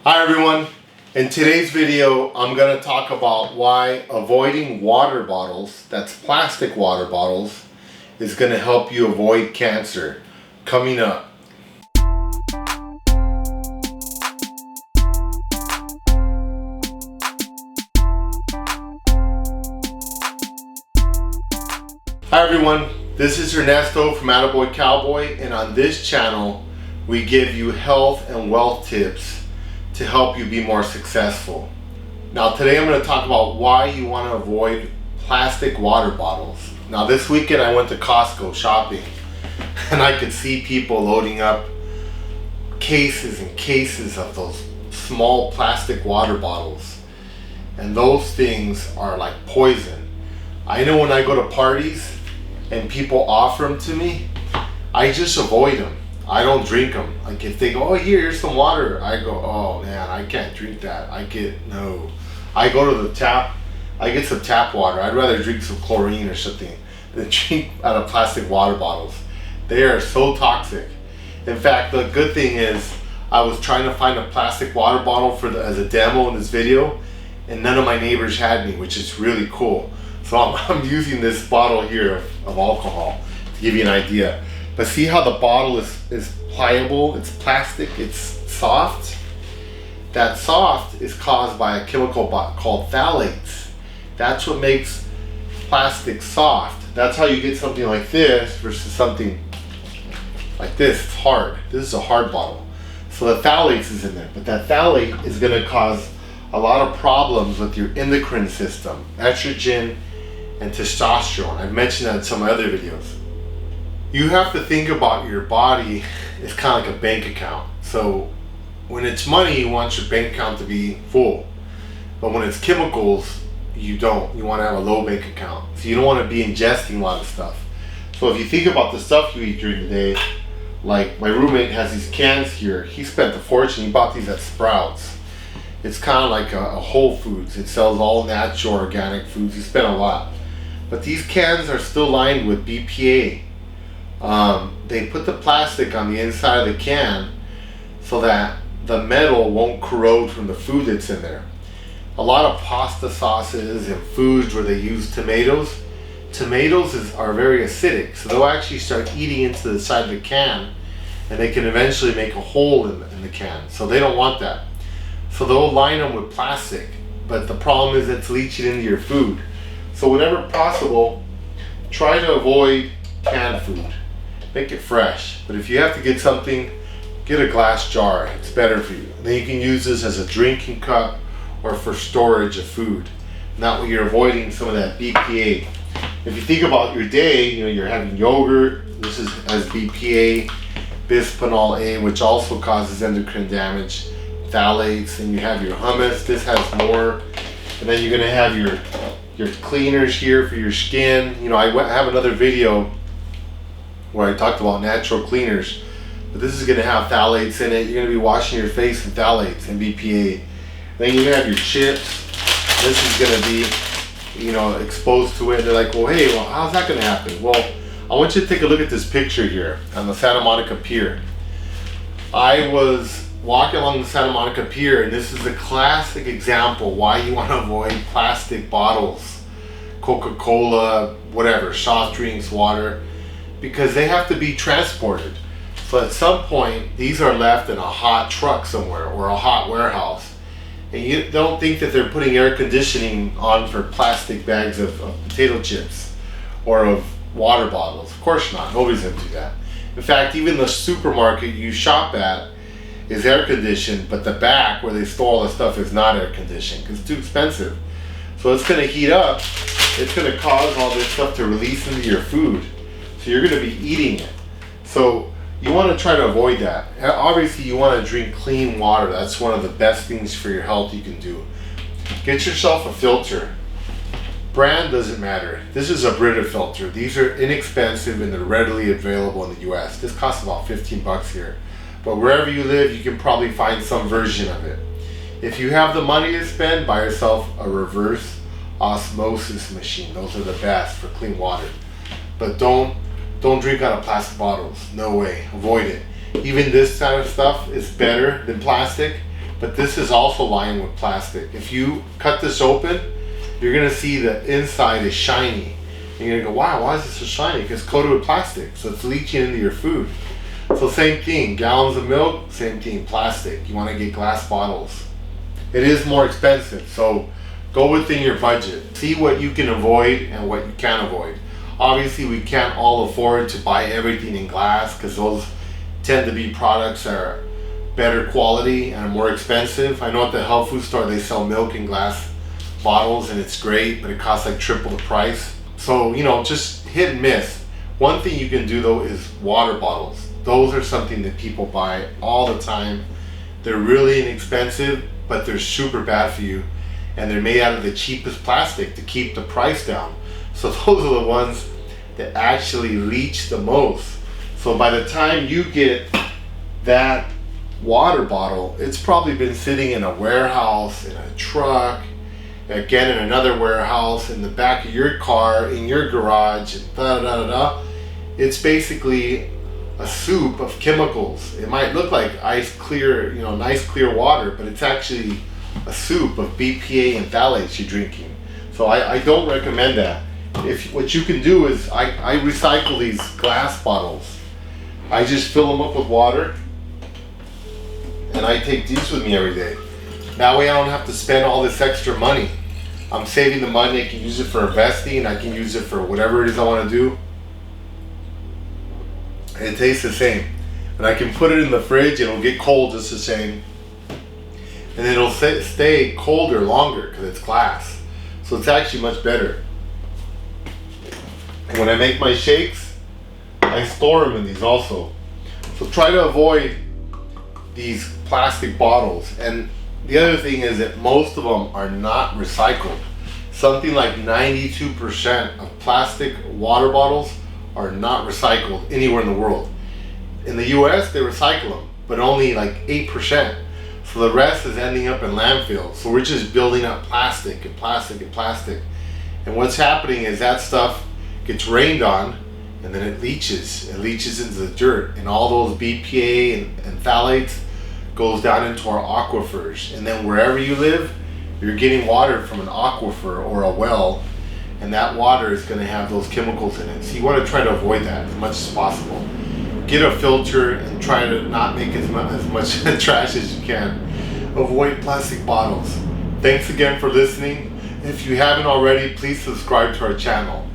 Hi everyone, in today's video I'm going to talk about why avoiding water bottles, that's plastic water bottles, is going to help you avoid cancer. Coming up. Hi everyone, this is Ernesto from Attaboy Cowboy, and on this channel we give you health and wealth tips to help you be more successful. Now today I'm going to talk about why you want to avoid plastic water bottles. Now this weekend I went to Costco shopping and I could see people loading up cases and cases of those small plastic water bottles, and those things are like poison. I know when I go to parties and people offer them to me, I just avoid them. I don't drink them. Like if they go, oh here's some water, I go, oh man, I can't drink that. I go to the tap, I get some tap water. I'd rather drink some chlorine or something than drink out of plastic water bottles. They are so toxic. In fact, the good thing is I was trying to find a plastic water bottle as a demo in this video, and none of my neighbors had any, which is really cool. So I'm using this bottle here of alcohol to give you an idea. But see how the bottle is pliable, it's plastic, it's soft? That soft is caused by a chemical called phthalates. That's what makes plastic soft. That's how you get something like this versus something like this. It's hard. This is a hard bottle. So the phthalates is in there, but that phthalate is going to cause a lot of problems with your endocrine system, estrogen and testosterone. I've mentioned that in some other videos. You have to think about your body as kind of like a bank account. So when it's money, you want your bank account to be full. But when it's chemicals, you don't. You want to have a low bank account. So you don't want to be ingesting a lot of stuff. So if you think about the stuff you eat during the day, like my roommate has these cans here. He spent a fortune. He bought these at Sprouts. It's kind of like a Whole Foods. It sells all natural organic foods. He spent a lot. But these cans are still lined with BPA. They put the plastic on the inside of the can so that the metal won't corrode from the food that's in there. A lot of pasta sauces and foods where they use tomatoes are very acidic, so they'll actually start eating into the side of the can, and they can eventually make a hole in the can. So they don't want that. So they'll line them with plastic, but the problem is it's leaching into your food. So whenever possible, try to avoid canned food. Make it fresh. But if you have to get something, get a glass jar. It's better for you. Then you can use this as a drinking cup or for storage of food. And that way you're avoiding some of that BPA. If you think about your day, you're having yogurt. This has BPA, bisphenol A, which also causes endocrine damage, phthalates, and you have your hummus. This has more. And then you're going to have your cleaners here for your skin. I have another video where I talked about natural cleaners, but this is going to have phthalates in it. You're going to be washing your face with phthalates and BPA. Then you're going to have your chips. This is going to be, exposed to it. They're like, well, how's that going to happen? Well, I want you to take a look at this picture here on the Santa Monica Pier. I was walking along the Santa Monica Pier, and this is a classic example why you want to avoid plastic bottles, Coca-Cola, whatever, soft drinks, water, because they have to be transported. So at some point, these are left in a hot truck somewhere or a hot warehouse. And you don't think that they're putting air conditioning on for plastic bags of potato chips or of water bottles. Of course not. Nobody's going to do that. In fact, even the supermarket you shop at is air conditioned, but the back where they store all the stuff is not air conditioned because it's too expensive. So it's going to heat up. It's going to cause all this stuff to release into your food. So you're going to be eating it. So you want to try to avoid that. Obviously you want to drink clean water. That's one of the best things for your health you can do. Get yourself a filter. Brand doesn't matter. This is a Brita filter. These are inexpensive and they're readily available in the US. This costs about 15 bucks here. But wherever you live, you can probably find some version of it. If you have the money to spend, buy yourself a reverse osmosis machine. Those are the best for clean water. But don't drink out of plastic bottles. No way. Avoid it. Even this kind of stuff is better than plastic, but this is also lined with plastic. If you cut this open, you're gonna see the inside is shiny. And you're gonna go, wow, why is this so shiny? Because it's coated with plastic, so it's leaching into your food. So same thing, gallons of milk, same thing, plastic. You wanna get glass bottles. It is more expensive, so go within your budget. See what you can avoid and what you can't avoid. Obviously, we can't all afford to buy everything in glass because those tend to be products that are better quality and are more expensive. I know at the health food store they sell milk in glass bottles and it's great, but it costs like triple the price. So, you know, just hit and miss. One thing you can do though is water bottles. Those are something that people buy all the time. They're really inexpensive, but they're super bad for you. And they're made out of the cheapest plastic to keep the price down. So those are the ones that actually leach the most. So by the time you get that water bottle, it's probably been sitting in a warehouse, in a truck, again in another warehouse, in the back of your car, in your garage, and da da da da. It's basically a soup of chemicals. It might look like ice clear, you know, nice clear water, but it's actually a soup of BPA and phthalates you're drinking. So I don't recommend that. If what you can do is I recycle these glass bottles. I just fill them up with water and I take these with me every day. That way I don't have to spend all this extra money. I'm saving the money. I can use it for investing. I can use it for whatever it is I want to do. And it tastes the same. And I can put it in the fridge and it'll get cold just the same. And it'll stay colder longer because it's glass. So it's actually much better. And when I make my shakes, I store them in these also. So try to avoid these plastic bottles. And the other thing is that most of them are not recycled. Something like 92% of plastic water bottles are not recycled anywhere in the world. In the US, they recycle them, but only like 8%. So the rest is ending up in landfills. So we're just building up plastic and plastic and plastic. And what's happening is that stuff gets rained on and then it leaches. It leaches into the dirt, and all those BPA and phthalates goes down into our aquifers. And then wherever you live, you're getting water from an aquifer or a well, and that water is going to have those chemicals in it. So you want to try to avoid that as much as possible. Get a filter and try to not make as much trash as you can. Avoid plastic bottles. Thanks again for listening. If you haven't already, please subscribe to our channel.